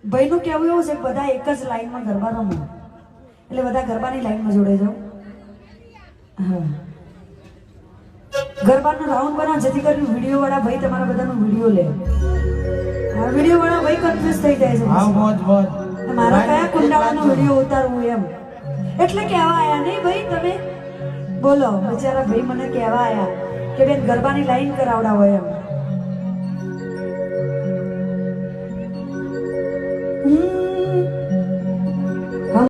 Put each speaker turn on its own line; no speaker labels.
ભાઈનું કહેવું એવું છે કે બધા એક જ લાઈનમાં ગરબા રમો, એટલે બધા ગરબાની લાઈનમાં જોડે જાઓ. હા, ગરબાનો રાઉન્ડ બનાવો જેથી કરીને વિડીયો વાળા ભાઈ તમારા બધાનો વિડીયો લે. હા, વિડીયો વાળા ભાઈ કન્ફ્યુઝ થઈ જાય છે.
હા, મોજ મોજ.
મારા કયા કુંડાળાનો વિડીયો ઉતારવું એમ, એટલે કહેવા આયા નહીં ભાઈ તમે બોલો. બિચારા ભાઈ મને કહેવા આયા કે બેન ગરબાની લાઈન કરાવડાવો એમ.